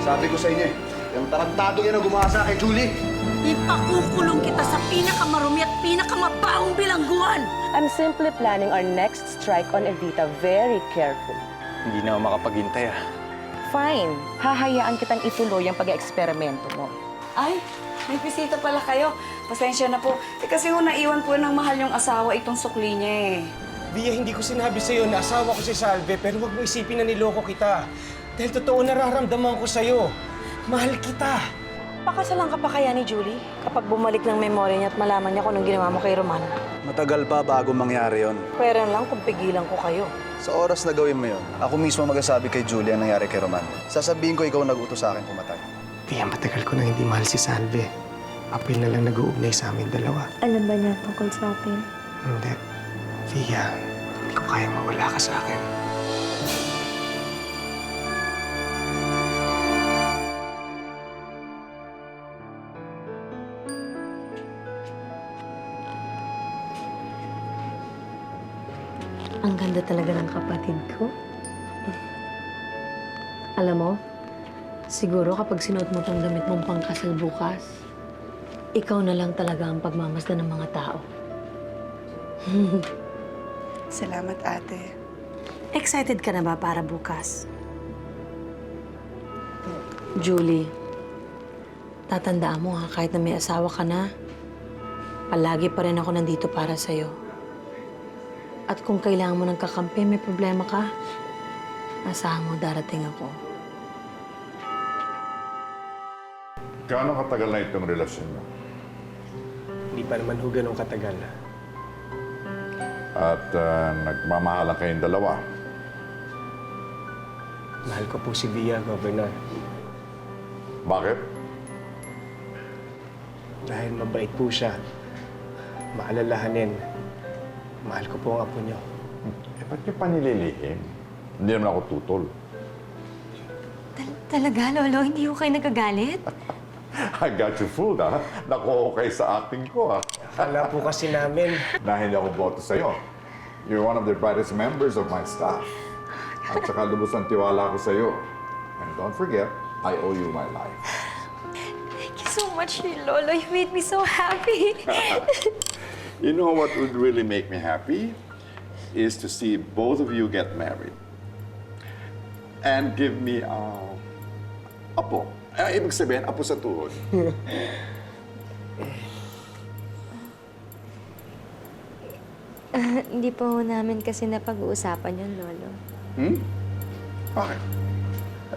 Sabi ko sa inyo eh, yung tarantado yan na gumasa kay Julie. Ipakukulong kita sa pinakamarumi at pinakamabahong bilangguan! I'm simply planning our next strike on Evita very carefully. Hindi na ako makapaghintay ah. Fine. Hahayaan kitang ituloy ang pag-eksperimento mo. Ay, may bisita pala kayo. Pasensya na po. Kasi naiwan po ng mahal yung asawa itong sukli niya eh. Via, hindi ko sinabi sa'yo na asawa ko si Salve, pero huwag mo isipin na niloko kita. Dahil totoo nararamdaman ko sa'yo. Mahal kita. Pakasalan ka pa kaya ni Julie? Kapag bumalik ng memorya niya at malaman niya kung anong ginawa mo kay Roman. Matagal pa bago mangyari yon. Pwera lang kung pigilan ko kayo. Sa oras na gawin mo yon, ako mismo magsasabi kay Julie ang nangyari kay Roman. Sasabihin ko ikaw nag-utos sa akin pumatay. Via, matagal ko na hindi mahal si Salve. Apil na lang nag-uugnay sa amin dalawa. Alam ba niya tungkol sa atin? Hindi. Via, hindi ko kayang mawala ka sa akin. Ang ganda talaga ng kapatid ko. Alam mo, siguro kapag sinuot mo tong damit mong pangkasal bukas, ikaw na lang talaga ang pagmamasdan ng mga tao. Salamat, ate. Excited ka na ba para bukas? Julie, tatandaan mo ha, kahit na may asawa ka na, palagi pa rin ako nandito para sa'yo. At kung kailangan mo ng kakampi, may problema ka, asahan mo darating ako. Gaano katagal na itong relasyon mo? Hindi pa naman ho ganun katagal. At nagmamahalan kayong dalawa. Mahal ko po si Via, Governor. Bakit? Dahil mabait po siya. Maalalahanin. Mahal ko po ang apo niyo. Ba't niyo pa nililihim? Hindi naman ako tutol. Talaga, Lolo? Hindi ko kayo nagagalit? I got you fooled, ha? Naku, okay sa acting ko, ha? Akala po kasi namin, Na hindi ako boto sa'yo. You're one of the brightest members of my staff. At saka lubos ang tiwala ko sa'yo. And don't forget, I owe you my life. Thank you so much, Lolo. You made me so happy. You know what would really make me happy? Is to see both of you get married. And give me apo. Ibig sabihin, apo sa tuhod. Hindi pa ho namin kasi napag-uusapan yun, Lolo. Bakit?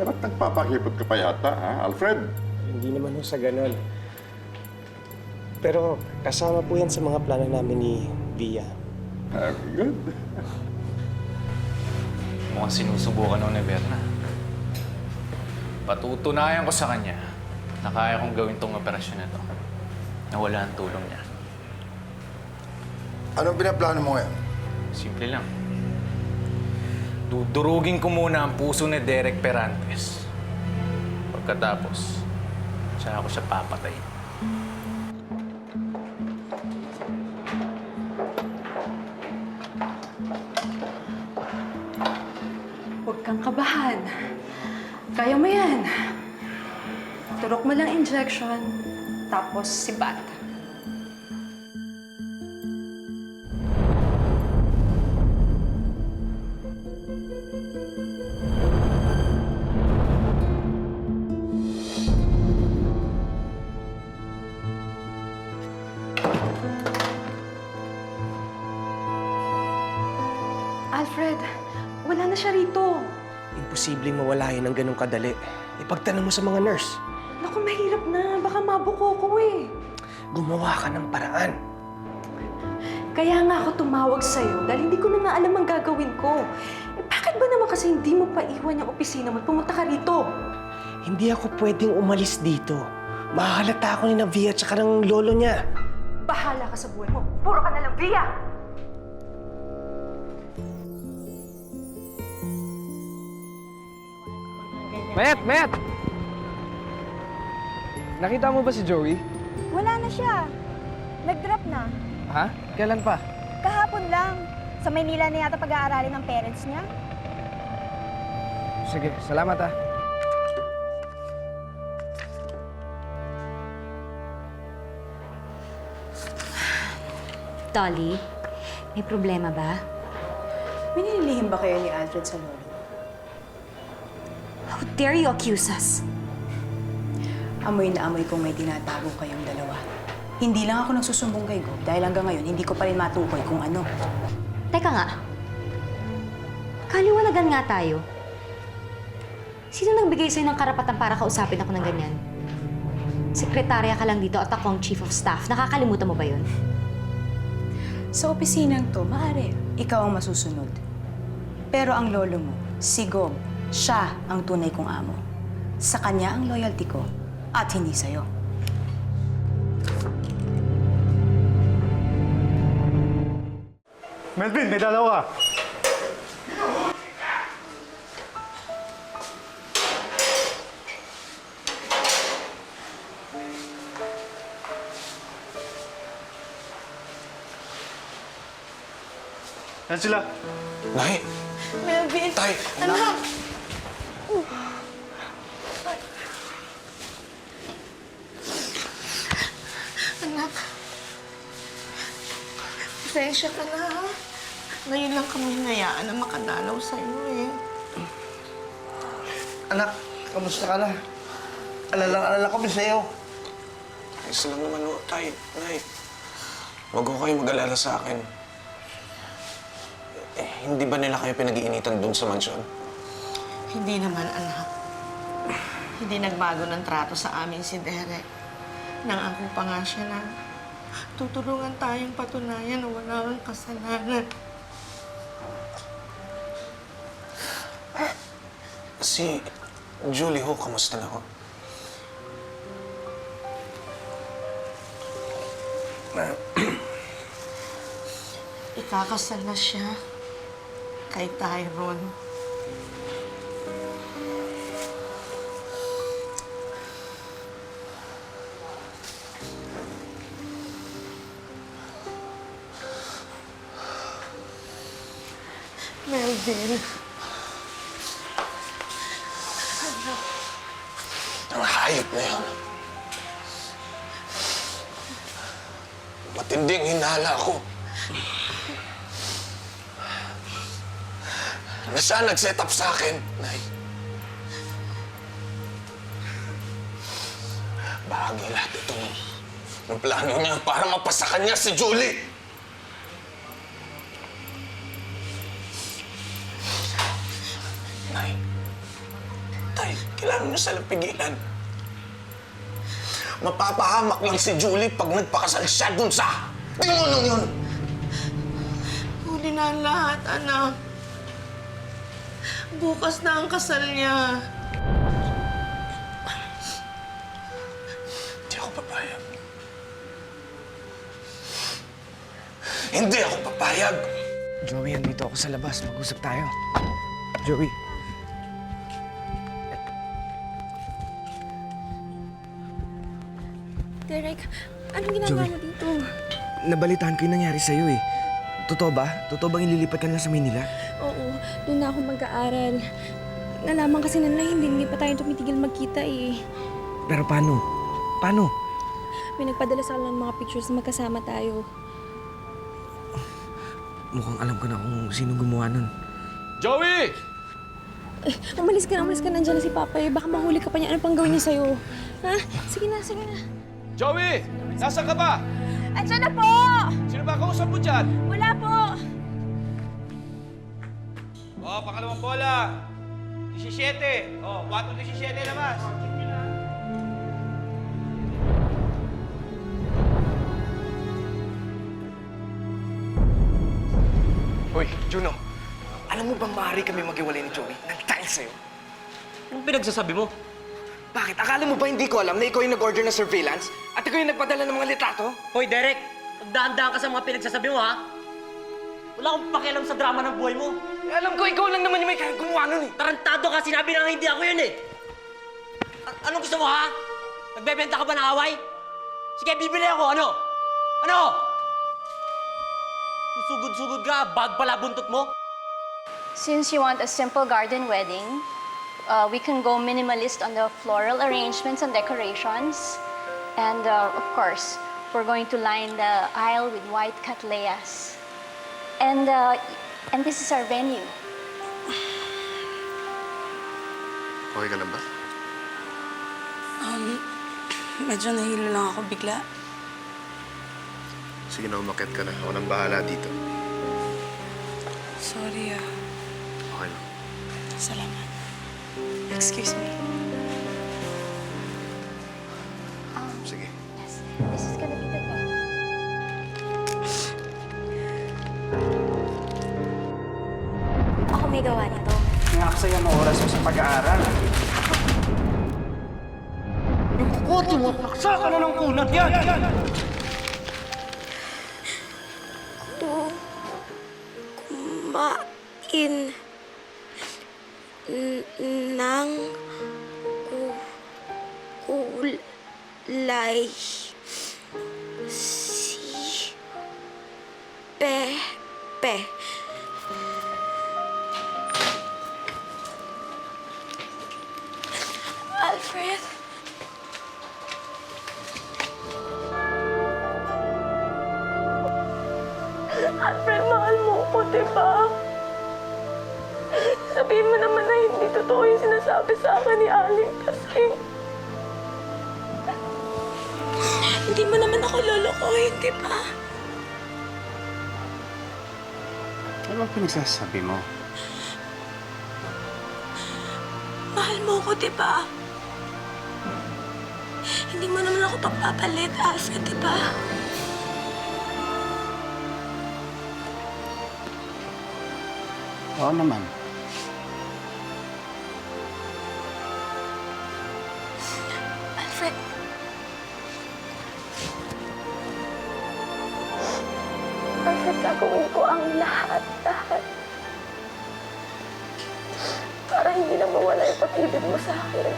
Ba't nagpapakipot ka pa yata, ha, Alfred? hindi naman ho sa ganun. Pero kasama po yan sa mga plano namin ni Via. Very good. Mukhang sinusubukan ako ni Berna. Patutunayan ko sa kanya na kaya kong gawin tong operasyon na to. Na wala ang tulong niya. Anong pinaplano mo ngayon? Simple lang. Dudurugin ko muna ang puso ni Derek Perantes. Pagkatapos, saka ko siya papatay. Huwag kang kabahan. Kaya mo yan. Turok mo lang injection, tapos sibat. Alfred, wala na siya rito. Imposibleng mawala yan ng ganun kadali. Ipagtanong mo sa mga nurse. Naku, mahirap na. Baka mabuko ko eh. Gumawa ka ng paraan. Kaya nga ako tumawag sa'yo dahil hindi ko na nga alam ang gagawin ko. Eh, bakit ba naman kasi hindi mo pa iwan yung opisina mo at pumunta ka rito? Hindi ako pwedeng umalis dito. Mahahalata ako ni Navia at saka ng lolo niya. Bahala ka sa buhay mo. Puro ka na lang, Via! Met! Nakita mo ba si Joey? Wala na siya. Nag-drop na. Ha? Kailan pa? Kahapon lang. Sa Maynila na yata pag-aaralin ng parents niya. Sige, salamat ah. Dolly, may problema ba? May nililihim ba kayo ni Alfred sa lolo? How dare you accuse us? Amoy na amoy kung may tinatago kayong dalawa. Hindi lang ako nagsusumbong kay Gob dahil hanggang ngayon hindi ko pa rin matukoy kung ano. Teka nga. Kaliwanagan nga tayo. Sino nagbigay sa'yo ng karapatan para kausapin ako ng ganyan? Sekretarya ka lang dito at ako ang chief of staff. Nakakalimutan mo ba yun? Sa opisinang to, maaari, ikaw ang masusunod. Pero ang lolo mo, si Gob, siya ang tunay kong amo. Sa kanya ang loyalty ko at hindi sa'yo. Melvin, may dalaw ka. Yan sila. Nay! Melvin! Tay! Anak! Anak. Pasensya ka na, ha? Ngayon lang kami hinayaan na makadalaw sa'yo, eh. Anak, kamusta ka na? Alala kami sa'yo. Ayos lang naman ho, Tay. Nay, huwag ho kayo mag-alala sa akin. Hindi ba nila kayo pinag-iinitan dun sa mansyon? Hindi naman, anak. Hindi nagbago ng trato sa amin si Derek. Nangako pa nga siya na tutulungan tayong patunayan na wala kang kasalanan. Si Julie ho, kamusta na ho? Ikakasal na siya kay Tyron. Melvin. Ang hayop na yun. Matinding hinala ko. Na siya nag-set up sa akin, Nay. Bahagi lahat ito ng plano niya para mapasakan niya si Julie. Nay, Tay, kailangan niyo silang pigilan. Mapapahamak lang si Julie pag nagpakasal siya dun sa tingunong yun. Huli na ang lahat, anak. Bukas na ang kasal niya. Hindi ako papayag. Hindi ako papayag! Joey, andito ako sa labas. Mag-usap tayo. Joey. Derek, anong ginagawa mo dito? Nabalitaan ko yung nangyari sa'yo eh. Totoo ba? Totoo bang ililipat ka na sa Manila? Oo, doon na ako mag-aaral. Nalaman kasi nila hindi pa tayo tumitigil magkita eh. Pero paano? Paano? May nagpadala sa akin ng mga pictures na magkasama tayo. Mukhang alam ko na kung sino gumawa nun. Joey! Eh, umalis ka na. Nandiyan na si Papa eh. Baka mahuli ka pa niya. Ano pang gawin niya sa'yo? Ha? Sige na. Joey! Nasaan ka ba? Andiyan na po! Sino ba kausap mo dyan? Wala po! Oh, pangalawang bola. 17. Oh, 4-17 labas. Hoy, Juno. Alam mo bang maaari kami maghiwalay ni Joey nang dahil sa'yo? Anong pinagsasabi mo? Bakit? Akala mo ba hindi ko alam na ikaw yung nag-order ng surveillance? At ikaw yung nagpadala ng mga litrato? Hoy, Derek! Magdaan-daan ka sa mga pinagsasabi mo, ha? Wala akong pakialam sa drama ng buhay mo. Eh, alam ko, ikaw lang naman yung may kaya gumawa nun eh. Tarantado ka, sinabi na nga hindi ako yun eh. Anong gusto mo, ha? Nagbebenta ka ba ng away? Sige, bibili ako, ano? Ano? Susugod-sugod ka, bag pala buntot mo? Since you want a simple garden wedding, we can go minimalist on the floral arrangements and decorations. And of course, We're going to line the aisle with white cattleyas. And this is our venue. Okay ka lang ba? Medyo nahilo lang ako bigla. Sige na, umakit ka na. Ako nang bahala dito. Sorry Okay lang. Salamat. Excuse me. Sige. Yes, this is gonna be the venue. Ako may gawa nito. May aksaya mo oras mo sa pag-aaral. Yung kukoti mo, naksa ka na ng kunat yan! Kumain ng kulay si Pepe. Alfred? Alfred, mahal mo ko, diba? Sabihin mo naman na hindi totoo yung sinasabi sa akin ni Aling Tasing. Hindi mo naman ako lolokohin, diba? Ano ang pinagsasabi mo? Mahal mo ko, diba? Hindi mo naman ako pagpapalit, Alfred, diba? Oo naman. Alfred. Alfred, gagawin ko ang lahat. Para hindi na mawala yung pag-ibig mo sa akin.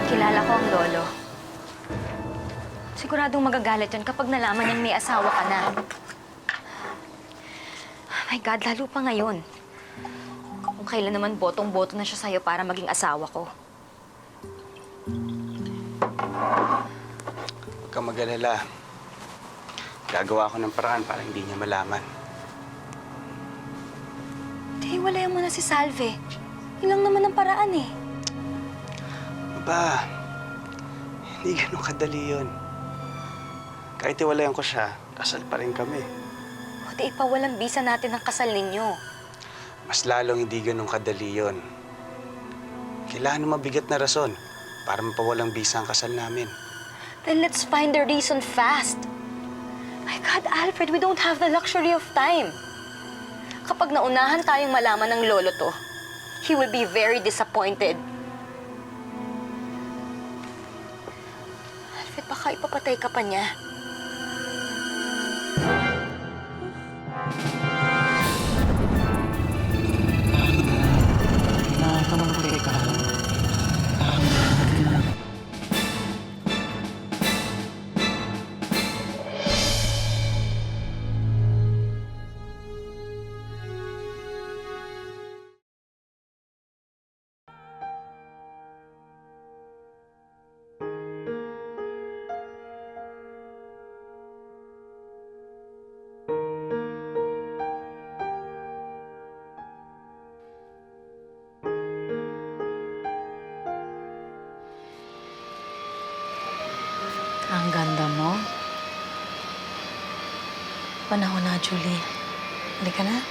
Kilala ko ang lolo. Siguradong magagalit yun kapag nalaman niyang may asawa ka na. Oh my God, lalo pa ngayon. Kung kailan naman botong-boto na siya sa'yo para maging asawa ko. Huwag kang mag-alala. Gagawa ako ng paraan para hindi niya malaman. Hiwalayan mo na si Salve. Ilang naman ang paraan eh. Ba, hindi ganun kadali yun. Kahit iwalayan ko siya, kasal pa rin kami. O di ipawalang bisa natin ang kasal ninyo. Mas lalong hindi ganun kadali yun. Kailangan ng mabigat na rason para mapawalang bisa ang kasal namin. Then let's find the reason fast. My God, Alfred, we don't have the luxury of time. Kapag naunahan tayong malaman ng lolo to, he will be very disappointed. Alfred, baka ipapatay ka pa niya. Ang ganda mo. Panahon na, Julie. Halika na.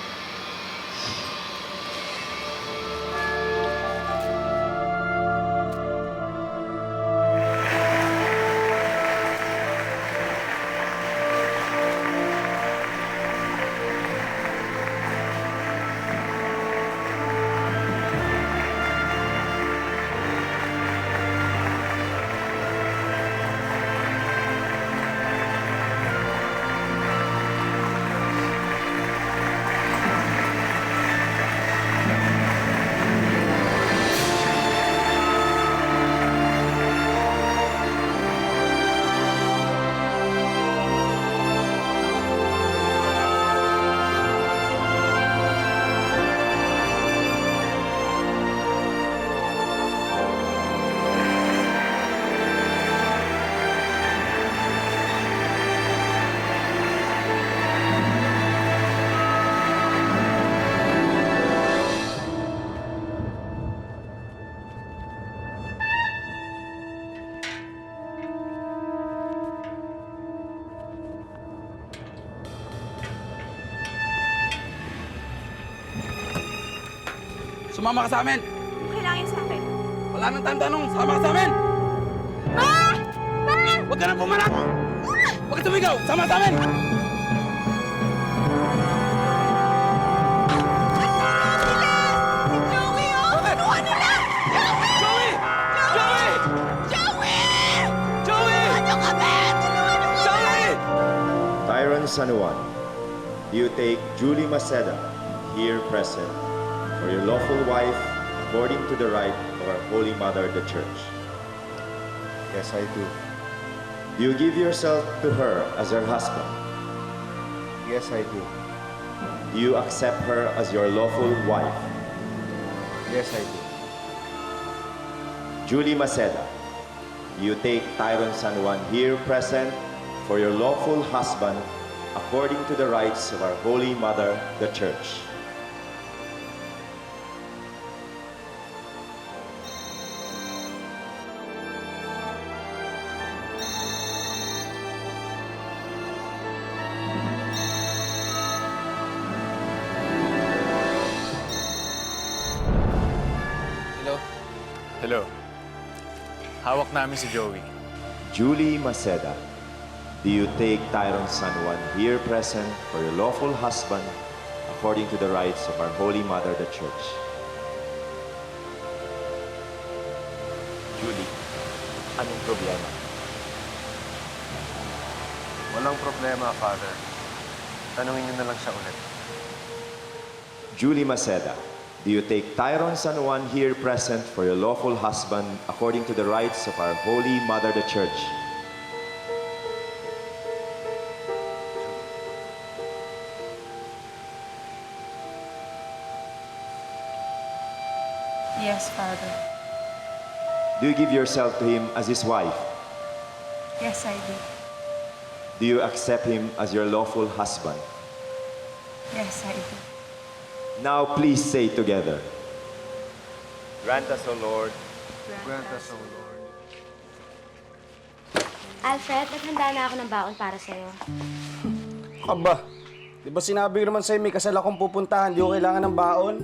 Sumama ka sa amin! Kailangan sa akin. Wala nang tanong, sumama ka sa amin! Ma! Ma! Huwag ka nang pumalak! Huwag ka tumigaw! Sama sa amin! Tyron San Juan, do you take Julie Maceda, here present, for your lawful wife according to the right of our Holy Mother, the Church? Yes, I do. Do you give yourself to her as her husband? Yes, I do. Do you accept her as your lawful wife? Yes, I do. Julie Maceda, do you take Tyron San Juan, here present, for your lawful husband according to the rites of our Holy Mother, the Church? Hello. Hawak namin si Joey. Julie Maceda, do you take Tyron San Juan, here present, for your lawful husband according to the rites of our Holy Mother, the Church? Julie, anong problema? Walang problema, Father. Tanungin niyo na lang siya ulit. Julie Maceda, do you take Tyron San Juan, here present, for your lawful husband according to the rites of our Holy Mother, the Church? Yes, Father. Do you give yourself to him as his wife? Yes, I do. Do you accept him as your lawful husband? Yes, I do. Now please say together, grant us, O Lord. Grant us, O Lord. Alfred, naghanda na ako ng baon para sa'yo. Aba, di ba sinabi ko naman sa'yo may kasal akong pupuntahan, di ko kailangan ng baon?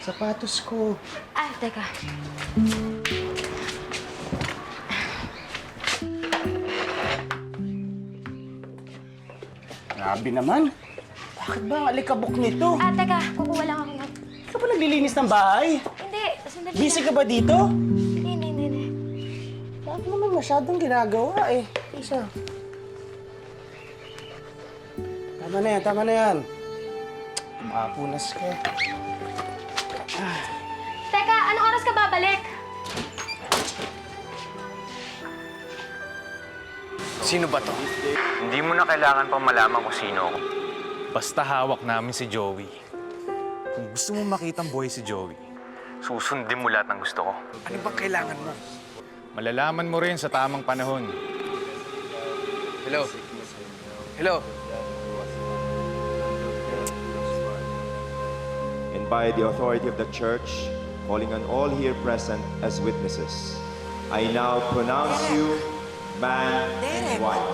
Sapatos ko. Ah, teka. Grabe naman. Bakit ba ang alikabok nito? Ah, teka. Kukuha lang ako ng... Hindi ka ba naglilinis ng bahay? Hindi, sandali Busy lang. ka ba dito? Hindi. Bakit naman masyadong ginagawa eh? Isa. Tama na yan. Makapunas ka. Teka, anong oras ka babalik? Sino ba to? Hindi mo na kailangan pang malaman kung sino ako. Basta hawak namin si Joey. Kung gusto mo makitang buhay si Joey, Susundin mo lahat ng gusto ko. Ano bang kailangan mo? malalaman mo rin sa tamang panahon. Hello? Hello? And by the authority of the Church, calling on all here present as witnesses, I now pronounce you man and wife.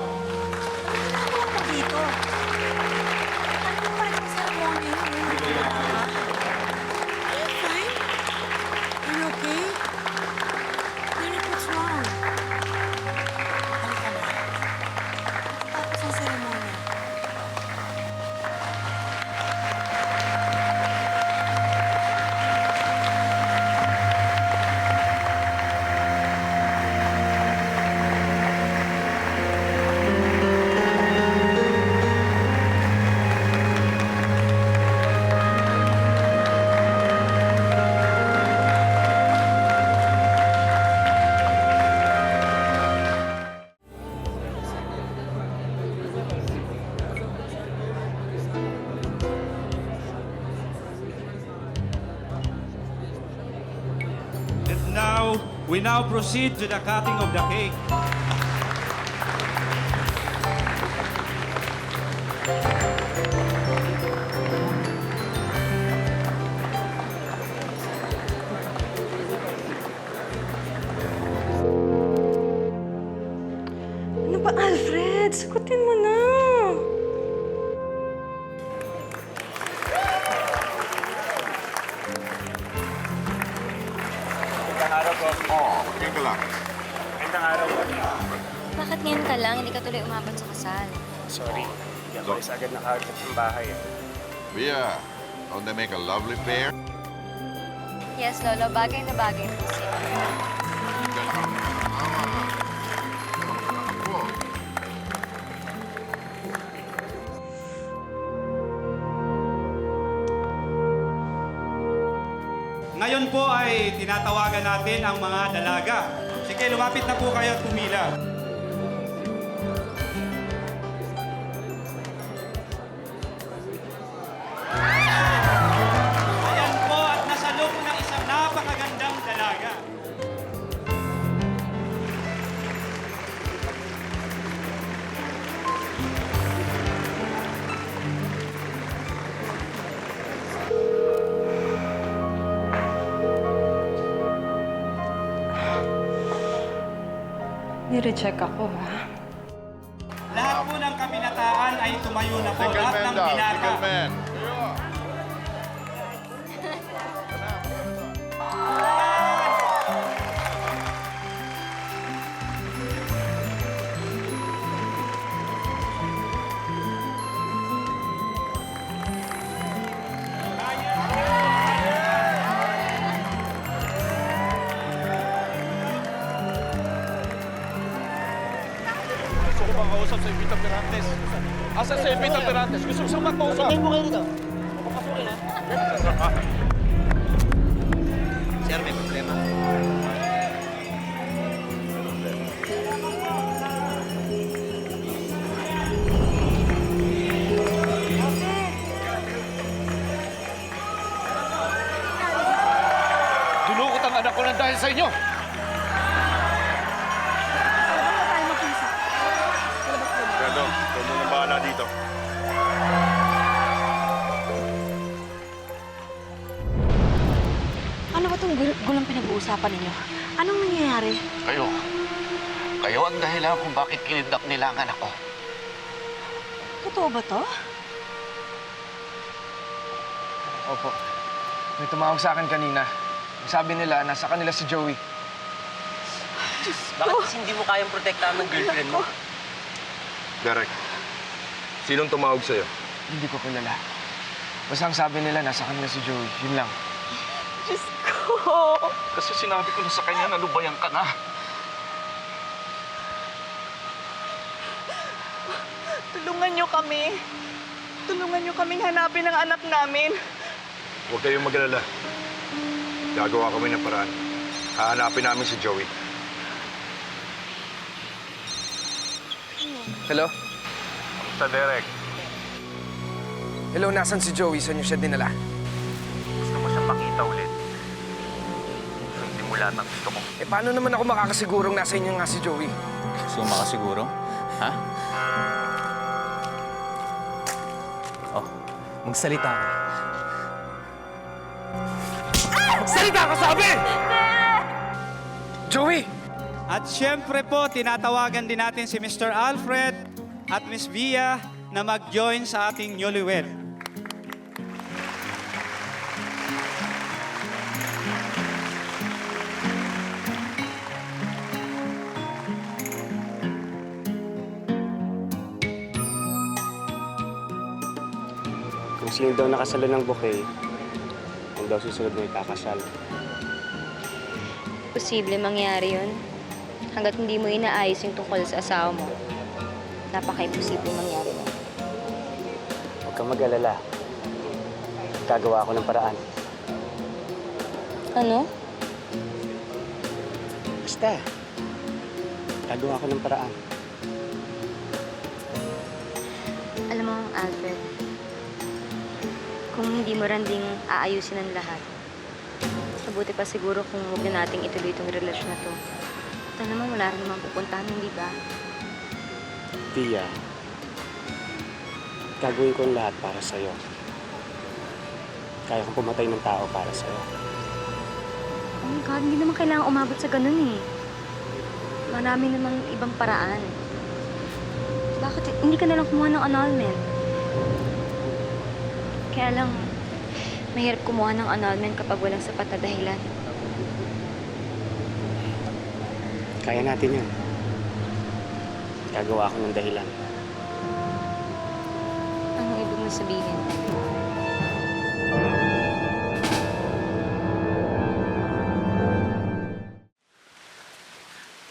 We now proceed to the cutting of the cake. Ano ba, Alfred? Sagutin mo na. Ganyan ka lang, hindi ka tuloy umabot sa kasal. Sorry, hindi ako agad nakagad ng bahay. Via, don't they make a lovely pair? Yes, Lolo, bagay na bagay po siya. Ngayon po ay tinatawagan natin ang mga dalaga. Sige, lumapit na po kayo at pumila. Ayan po at nasalok ng isang napakagandang dalaga. Nirecheck ako, ha? Lahat po ng kabinataan ay tumayo na po. Lahat ng binata. Gusto ko makausap sa Evita Perantes. Asan si Evita Perantes? Gusto ko makausap. Sabay mo kayo dito. Papasukin, ha? Sir, may problema. Dulukot ang anak ko ng dahil sa inyo. Perdón, ikaw muna bahala dito. Ano ba itong gulong pinag-uusapan ninyo? Anong nangyayari? Kayo ang dahilan kung bakit kinidnap nila ang anak ko. Totoo ba to? Opo. May tumawag sa akin kanina. Sabi nila, nasa kanila si Joey. Bakit kasi hindi mo kayang protektahan ng girlfriend mo? Derek, sinong tumawag sa'yo? Hindi ko kilala. Basta ang sabi nila, nasa kanila si Joey. Yun lang. Diyos ko! Kasi sinabi ko na sa kanya na lubayan ka na. Tulungan niyo kami. Tulungan niyo kaming hanapin ang anak namin. Huwag kayong mag-alala. Gagawa kami ng paraan. Hahanapin namin si Joey. Hello? Kamusta, Derek? Hello, nasan si Joey? Saan niyo siya dinala? Gusto mo siyang makita ulit. Hindi mo lahat ang gusto mo. Eh, paano naman ako makakasigurong nasa inyo nga si Joey? Gusto mo makasiguro? Ha? Oh, magsalita ka. Salita ka, sabi! Joey! At siyempre po, tinatawagan din natin si Mr. Alfred at Miss Via na mag-join sa ating newlywed. Kung sino daw nakasala ng bouquet, kung daw susunod na ikakasal. Posible mangyari yun. Hanggat hindi mo inaayos yung tungkol sa asawa mo, napaka-imposible mangyari na. Huwag kang mag-alala. Gagawa ako ng paraan. Ano? Basta. Gagawa ako ng paraan. Alam mo, Alfred, kung hindi mo rin ding aayusin ang lahat, mabuti pa siguro kung huwag na nating ituloy itong relasyon na to. Ito naman, wala rin naman pupuntahan, hindi ba? Tia, gagawin ko ang lahat para sa'yo. Kaya kong pumatay ng tao para sa'yo. Oh my God, hindi naman kailangan umabot sa ganun eh. Marami namang ibang paraan. Bakit hindi ka nalang kumuha ng annulment? Kaya lang, mahirap kumuha ng annulment kapag walang sapat na dahilan. Kaya natin yan. Gagawa ako ng dahilan. Anong ibig mo sabihin?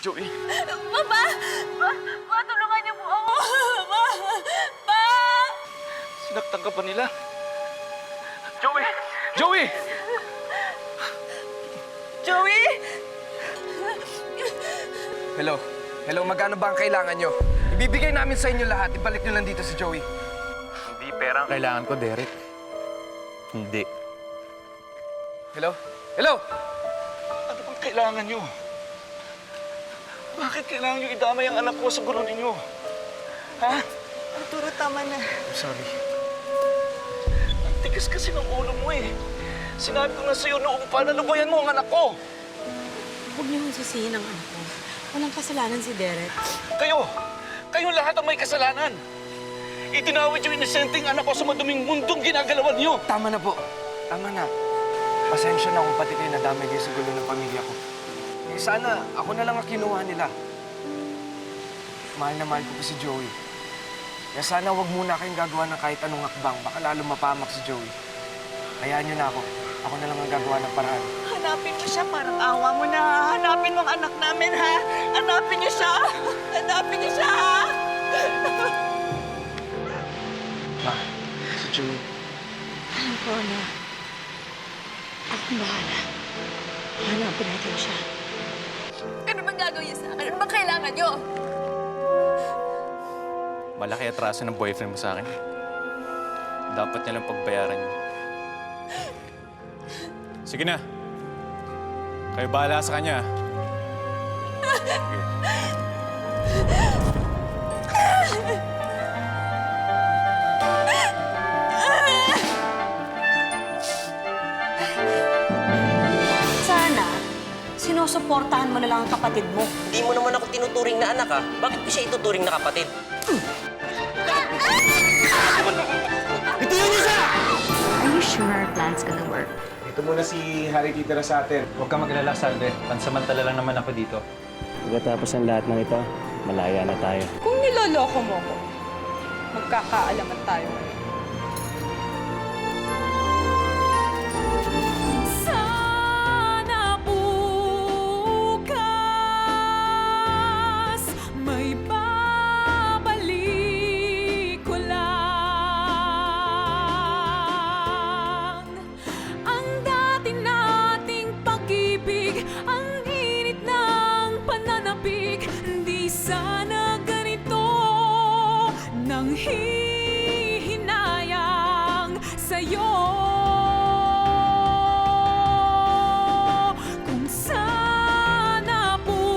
Joey, Pa! Pa, tulungan niyo po ako! Pa! Pa! sinaktan ka pa nila. Joey! Joey! Joey! Hello? Hello, magkano ba ang kailangan nyo? Ibibigay namin sa inyo lahat. Ibalik nyo lang dito si Joey. Hindi pera ang kailangan ko, Derek. Hindi. Hello? Hello? Ano bang kailangan nyo? Bakit kailangan nyo idamay ang anak ko sa gulo ninyo? Ha? Arturo, tama na. I'm sorry. Ang tigas kasi ng ulo mo eh. Sinabi ko nga sa'yo noong pa, nalubayan mo ang anak ko. Huwag niyo kong sisihin ang anak ko. Walang kasalanan si Derek. Kayo! Kayo lahat ang may kasalanan. Itinawid yung inosenteng anak ko sa maduming mundong ginagalawan niyo. Tama na po. Tama na. Pasensya na kung pati kayo nadamay kayo sa gulo ng pamilya ko. Eh, sana ako na lang ang kinuha nila. Mahal na mahal ko po si Joey. Kaya sana wag muna kayong gagawa ng kahit anong akbang. Baka lalo mapamak si Joey. Hayaan niyo na ako. Ako na lang ang gagawa ng paraan. Hanapin mo siya, parang awa mo na. Hanapin mo ang anak namin, ha? Hanapin niyo siya! Hanapin niyo siya, ha? Ma, si Joey. Alam ko, ano. Akong bahala. Hanapin natin siya. Ano bang gagawin niyo sa akin? Ano bang kailangan niyo? Malaki atraso ng boyfriend mo sa akin. Dapat niya lang pagbayaran niyo. Sige na. Kayo bahala sa kanya. Sige. Sana, sinusuportahan mo na lang ang kapatid mo. Hindi mo naman ako tinuturing na anak, ha? Bakit ko siya ituturing na kapatid? Bitiwan niyo siya! Are you sure our plan's gonna work? Ito muna si Harry titira sa atin. Huwag ka mag-alala, Salve. Pansamantala lang naman ako dito. Pagkatapos ng lahat ng ito, malaya na tayo. Kung niloloko mo ko, magkakaalaman tayo ngayon. Sana bukas may babalik ko lang ang dati nating pag-ibig, ang init ng pananabik. Di sana ganito nang hihinayang sa'yo. Kung sana bukas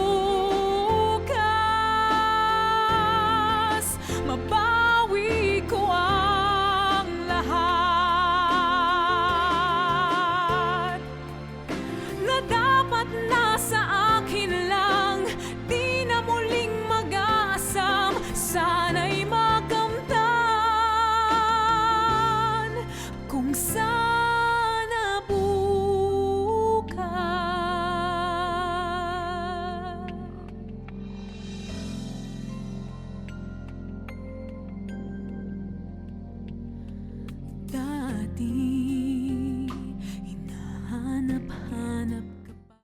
mabawi ko ang lahat na dapat nasa akin lang, di na muling mag-aasam. Sana'y makamtan kung sana bukas. Dati